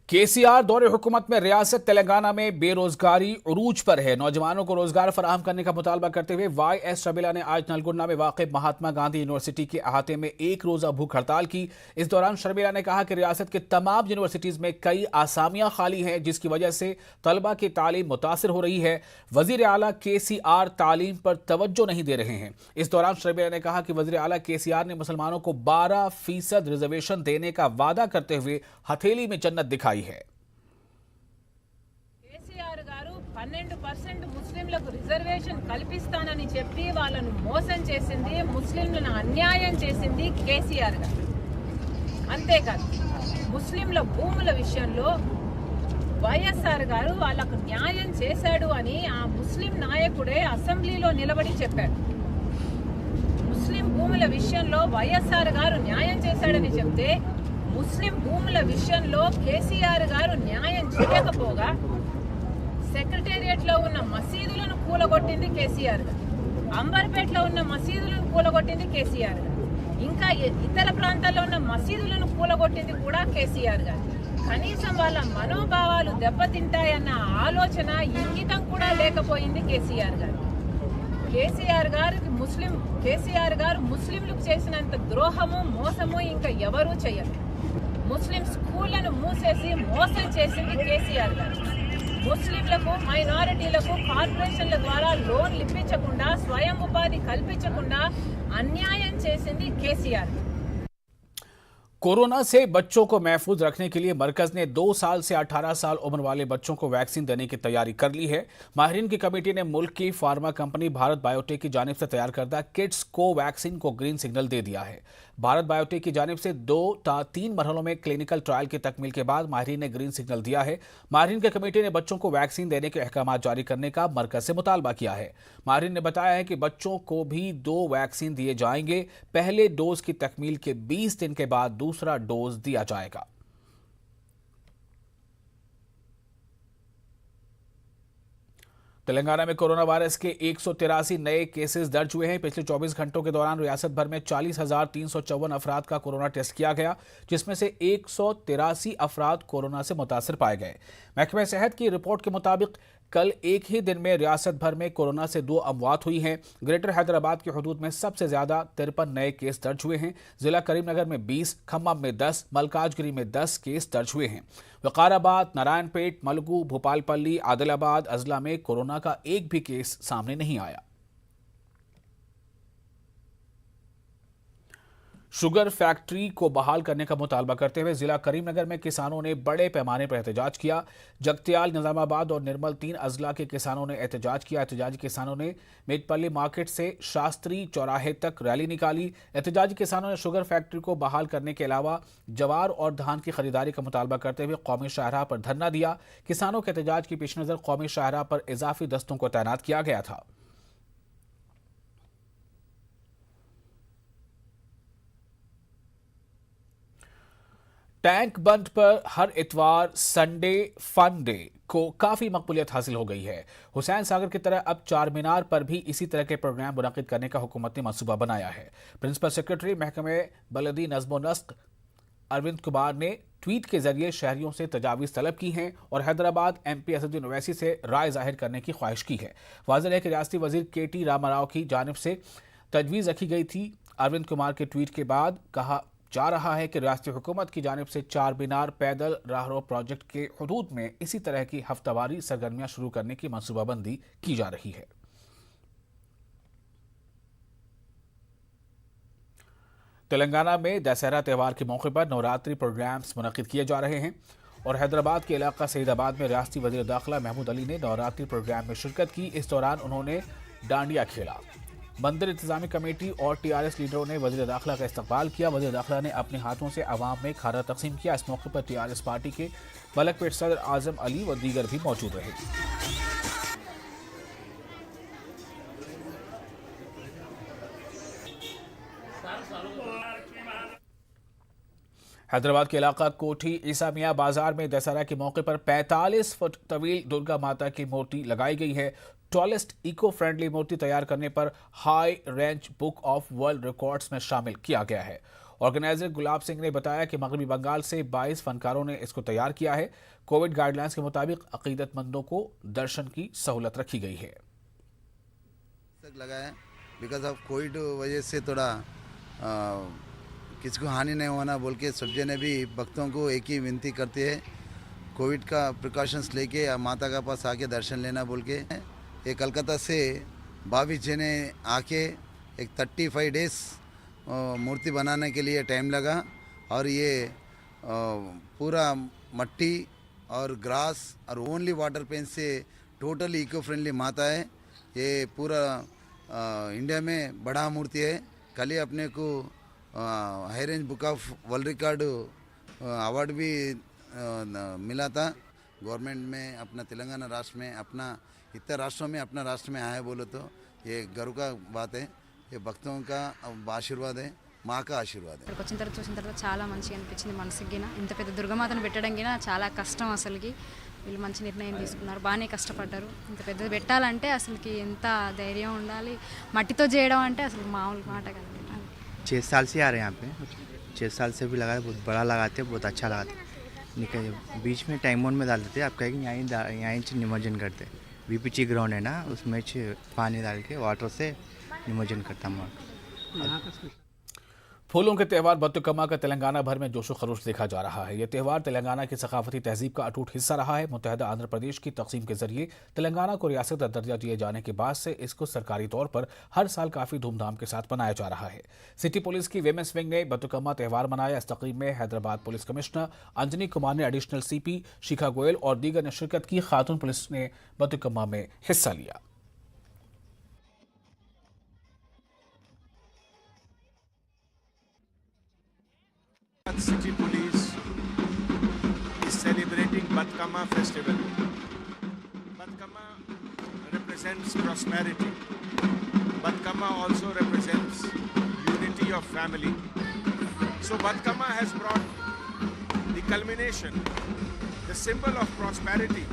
केसीआर दौरे हुकूमत में रियासत तेलंगाना में बेरोजगारी उरूज पर है। नौजवानों को रोजगार फराहम करने का मुतालबा करते हुए YS शर्मिला ने आज नलगुंडा में वाक़ महात्मा गांधी यूनिवर्सिटी के अहाते में एक रोजा भूख हड़ताल की। इस दौरान शर्मिला ने कहा कि रियासत के तमाम यूनिवर्सिटीज में कई आसामियां खाली हैं, जिसकी वजह से तलबा की तालीम मुतासिर हो रही है। वजीर आला KCR तालीम पर तवज्जो नहीं दे रहे हैं। इस दौरान शर्मिला ने कहा कि वजीर आला KCR ने मुसलमानों को 12% रिजर्वेशन देने का वादा करते हुए हथेली में जन्नत दिखाई है। కేసీఆర్ గారు 12% ముస్లింలకు రిజర్వేషన్ కల్పిస్తానని చెప్పి వాళ్ళను మోసం చేసింది, ముస్లింలను అన్యాయం చేసింది కేసీఆర్ గారు. అంతేకాదు ముస్లింల భూముల విషయంలో వైఎస్ఆర్ గారు వాళ్ళకు న్యాయం చేశాడు అని ఆ ముస్లిం నాయకుడే అసెంబ్లీలో నిలబడి చెప్పాడు. ముస్లిం భూముల విషయంలో వైఎస్ఆర్ గారు న్యాయం చేశాడని చెప్తే ముస్లిం భూముల విషయంలో కేసీఆర్ గారు న్యాయం చేయకపోగా సెక్రటేరియట్లో ఉన్న మసీదులను కూలగొట్టింది కేసీఆర్ గారు, అంబర్పేటలో ఉన్న మసీదులను కూలగొట్టింది కేసీఆర్ గారు, ఇంకా ఇతర ప్రాంతాల్లో ఉన్న మసీదులను కూలగొట్టింది కూడా కేసీఆర్ గారు. కనీసం వాళ్ళ మనోభావాలు దెబ్బతింటాయన్న ఆలోచన ఇంగితం కూడా లేకపోయింది కేసీఆర్ గారు. కేసీఆర్ గారు ముస్లింలకు చేసినంత ద్రోహము మోసము ఇంకా ఎవరూ చేయరు. ముస్లిం స్కూళ్లను మూసేసి మోసం చేసింది కేసీఆర్ గారు. ముస్లింలకు, మైనారిటీలకు కార్పొరేషన్ల ద్వారా లోన్లు ఇప్పించకుండా, స్వయం ఉపాధి కల్పించకుండా అన్యాయం చేసింది కేసీఆర్. कोरोना से बच्चों को महफूज रखने के लिए मरकज ने 2 साल से 18 साल उम्र वाले बच्चों को वैक्सीन देने की तैयारी कर ली है। माहिरीन की कमेटी ने मुल्क की फार्मा कंपनी भारत बायोटेक की जानिब से तैयार करदा किड्स कोवैक्सीन को ग्रीन सिग्नल दे दिया है। भारत बायोटेक की जानिब से 2 या 3 मरहलों में क्लिनिकल ट्रायल की तकमील के बाद माहिरीन ने ग्रीन सिग्नल दिया है। माहिरीन की कमेटी ने बच्चों को वैक्सीन देने के अहकाम जारी करने का मरकज से मुतालबा किया है। माहिरीन ने बताया है कि बच्चों को भी 2 वैक्सीन दिए जाएंगे। पहले डोज की तकमील के 20 दिन के बाद दूसरा डोज दिया जाएगा। तेलंगाना में कोरोना वायरस के 183 नए केसेस दर्ज हुए हैं। पिछले 24 घंटों के दौरान रियासत भर में 40,354 अफराद का कोरोना टेस्ट किया गया, जिसमें से 183 अफराद कोरोना से मुतासिर पाए गए। महकमे सेहत की रिपोर्ट के मुताबिक कल एक ही दिन में रियासत भर में कोरोना से 2 अमवात हुई हैं। ग्रेटर हैदराबाद की हदूद में सबसे ज्यादा 53 नए केस दर्ज हुए हैं। जिला करीमनगर में 20, खम्मम में 10, मलकाजगिरी में 10 केस दर्ज हुए हैं। विकाराबाद, नारायणपेट, मलगू, भोपालपल्ली, आदिलाबाद अजला में कोरोना का एक भी केस सामने नहीं आया। शुगर फैक्ट्री को बहाल करने का मुतालबा करते हुए जिला करीमनगर में किसानों ने बड़े पैमाने पर एहतजाज किया। जगत्याल, निजामाबाद और निर्मल 3 अजला के किसानों ने एहतजाज किया। एहतजाजी किसानों ने मेटपल्ली मार्केट से शास्त्री चौराहे तक रैली निकाली। एहतजाजी किसानों ने शुगर फैक्ट्री को बहाल करने के अलावा जवार और धान की खरीदारी का मुतालबा करते हुए कौमी शाहराह पर धरना दिया। किसानों के एहतजाज के पेश नज़र कौमी शाहराह पर इजाफी दस्तों को तैनात किया गया था। टैंक बंद पर हर इतवार संडे फन डे को काफी मकबूलियत हासिल हो गई है। हुसैन सागर की तरह अब चार मीनार पर भी इसी तरह के प्रोग्राम मुनक्किद करने का हुकूमत ने मंसूबा बनाया है। प्रिंसिपल सेक्रेटरी महकमे बलदी नज़्म नस्क अरविंद कुमार ने ट्वीट के जरिए शहरियों से तजावीज़ तलब की हैं और हैदराबाद MP असदुद्दीन ओवैसी से राय जाहिर करने की ख्वाहिश की है। वाज़ेह है कि रियासती वज़ीर KT रामाराव की जानिब से तजवीज़ रखी गई थी। अरविंद कुमार के ट्वीट के बाद कहा जा रहा है कि रियासती हुकूमत की जानिब से चार मीनार पैदल राहरो प्रोजेक्ट के हुदूद में इसी तरह की हफ्तावारी सरगर्मियां शुरू करने की मनसूबाबंदी की जा रही है। तेलंगाना में दशहरा त्यौहार के मौके पर नवरात्रि प्रोग्राम्स मुनक्किद किए जा रहे हैं और हैदराबाद के इलाका सईदाबाद में रियासती वज़ीर दाखिला महमूद अली ने नवरात्रि प्रोग्राम में शिरकत की। इस दौरान उन्होंने डांडिया खेला। मंदिर इंतजामी कमेटी और TRS लीडरों ने वज़ीर दाखिला का इस्तकबाल किया। वज़ीर दाखिला ने अपने हाथों से आवाम में खाना तकसीम किया। इस मौके पर TRS पार्टी के बलकपेट सदर आजम अली व दीगर भी मौजूद रहे। हैदराबाद के इलाका कोठी ईसा मियाँ बाजार में दशहरा के मौके पर 45 फुट तवील दुर्गा माता की मूर्ति लगाई गई है। टॉलेस्ट इको फ्रेंडली मूर्ति तैयार करने पर high range book of world records में शामिल किया गया है। ऑर्गेनाइजर गुलाब सिंह ने बताया कि मगरबी बंगाल से 22 फनकारों ने इसको तैयार किया है। कोविड गाइडलाइंस के मुताबिक अकीदतमंदों को दर्शन की सहूलत रखी गई है। लगा है बिकॉज ऑफ कोविड वजह से थोड़ा किसी को हानि नहीं होना बोल के सब्जी ने भी भक्तों को एक ही विनती करती है, कोविड का प्रिकॉशंस लेके माता का पास आके दर्शन लेना बोल के। ये कलकत्ता से भाविक जी ने आके एक 35 डेज मूर्ति बनाने के लिए टाइम लगा और ये पूरा मट्टी और ग्रास और ओनली वाटर पेंट से टोटली इको फ्रेंडली माता है। ये पूरा इंडिया में बड़ा मूर्ति है। कल ही अपने को high range book of world record award भी मिला था। गवर्नमेंट में अपना तेलंगाना राष्ट्र में अपना इतने राष्ट्रों में अपना राष्ट्र में आया बोलो तो ये गर्व का बात है। ये भक्तों का आशीर्वाद है, माँ का ఆశీర్వాదం। ఇక్కడికి వచ్చిన తర్వాత చూసిన తర్వాత చాలా మంచిగా అనిపించింది మనసుకి గిన। ఇంత పెద్ద దుర్గమాతను పెట్టడం గిన చాలా కష్టం అసలుకి। వీళ్ళు మంచి నిర్ణయం తీసుకున్నారు, బాగానే కష్టపడ్డారు। ఇంత పెద్దది పెట్టాలంటే అసలుకి ఎంత ధైర్యం ఉండాలి, మట్టితో చేయడం అంటే అసలు మామూలు మాట కాదు। 6 साल से आ रहे हैं यहाँ पे, 6 साल से भी लगा है, बहुत बड़ा लगाते बहुत अच्छा लगाते। निकल बीच में टाइम वन में डाल देते, आप कहेंगे यहाँ निमज्जन करते। वीपीची ग्राउंड है ना, उसमें पानी डाल के वाटर से निमज्जन करता हूँ। फूलों के त्यौहार बतुकम्मा का तेलंगाना भर में जोशो खरोश देखा जा रहा है। यह त्यौहार तेलंगाना की सकाफती तहजीब का अटूट हिस्सा रहा है। मुत्तहदा आंध्र प्रदेश की तकसीम के जरिए तेलंगाना को रियासत का दर्जा दिए जाने के बाद से इसको सरकारी तौर पर हर साल काफी धूमधाम के साथ मनाया जा रहा है। सिटी पुलिस की विमेंस विंग ने बतुकम्मा त्यौहार मनाया। इस तकरीब में हैदराबाद पुलिस कमिश्नर अंजनी कुमार ने, एडिशनल सीपी शिखा गोयल और दीगर ने शिरकत की। खातून पुलिस ने बतुकम्मा में हिस्सा लिया। City Police is celebrating Batkama festival. Batkama represents prosperity. Batkama also represents unity of family. So Batkama has brought the culmination, the symbol of prosperity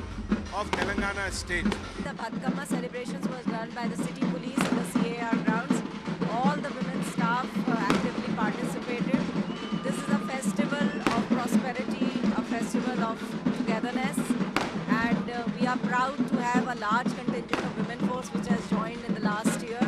of Telangana state. The Batkama celebrations was done by the City Police in the CAR grounds. All the women staff actively participated. This is a festival of prosperity, a festival of togetherness, and we are proud to have a large contingent of women force which has joined in the last year.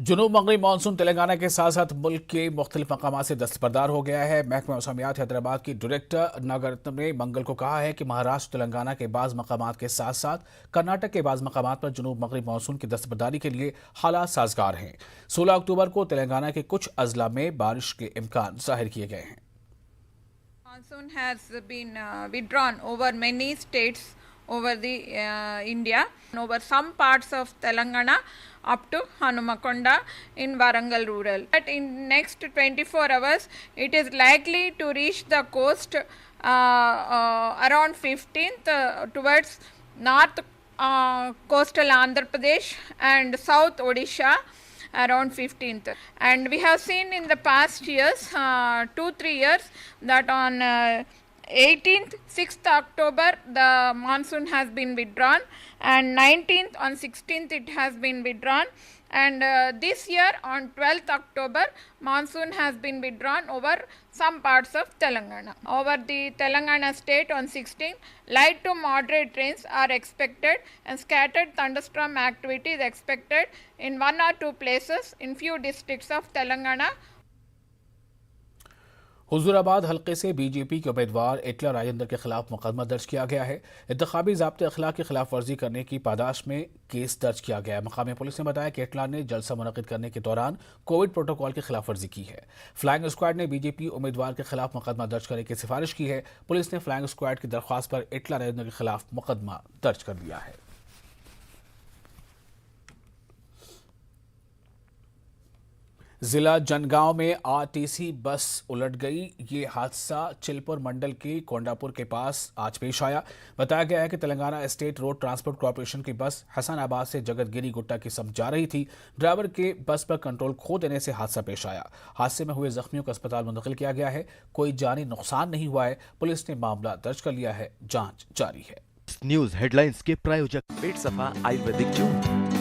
जुनूब मगरबी monsoon Telangana के साथ साथ मुल्क के मुख्तलिफ मकामात से दस्तबरदार हो गया है। महकमा मौसमियात हैदराबाद की डायरेक्टर नागरत्नम ने मंगल को कहा है कि महाराष्ट्र तेलंगाना के बाज़ मकामात के साथ साथ कर्नाटक के बाज़ मकामात पर जुनूब मगरबी मानसून की दस्तबरदारी के लिए हालात साजगार हैं। 16 अक्टूबर को तेलंगाना के कुछ अजला में बारिश के इम्कान जाहिर किए गए हैं। Monsoon has been withdrawn over many states over the India, over some parts of Telangana up to Hanumakonda in Warangal rural. But in next 24 hours, it is likely to reach the coast around 15th towards north coastal Andhra Pradesh and south Odisha around 15th. And we have seen in the past years, 2-3 years, that on 18th, 6th October, the monsoon has been withdrawn, and 19th, on 16th, it has been withdrawn. And this year, on 12th October, monsoon has been withdrawn over some parts of Telangana. Over the Telangana state on 16th, light to moderate rains are expected, and scattered thunderstorm activity is expected in 1 or 2 places in few districts of Telangana. Huzurabad हल्के से BJP के उम्मीदवार इटला राजेंद्र के खिलाफ मुकदमा दर्ज किया गया है। इंतखाबी ज़ाब्ते अखलाक की खिलाफ वर्जी करने की पादाश में केस दर्ज किया गया है। मकामी पुलिस ने बताया कि इटला ने जलसा मुनक़िद करने के दौरान कोविड प्रोटोकॉल की खिलाफ वर्जी की है। फ्लाइंग स्क्वाड ने बीजेपी उम्मीदवार के खिलाफ मुकदमा दर्ज करने की सिफारिश की है। पुलिस ने फ्लाइंग स्क्वाड की दरख्वास्त पर इटला राजेंद्र के खिलाफ मुकदमा दर्ज कर दिया है। जिला जनगांव में आरटीसी बस उलट गई। ये हादसा चिलपुर मंडल के कोंडापुर के पास आज पेश आया। बताया गया है कि Telangana state road transport corporation की बस हसनाबाद से जगतगिरी गुट्टा की समझ जा रही थी। ड्राइवर के बस पर कंट्रोल खो देने से हादसा पेश आया। हादसे में हुए जख्मियों को अस्पताल मुंतकिल किया गया है। कोई जानी नुकसान नहीं हुआ है। पुलिस ने मामला दर्ज कर लिया है, जांच जारी है। न्यूज हेडलाइंस के प्रायोजक पेट सफा आयुर्वेदिक जून।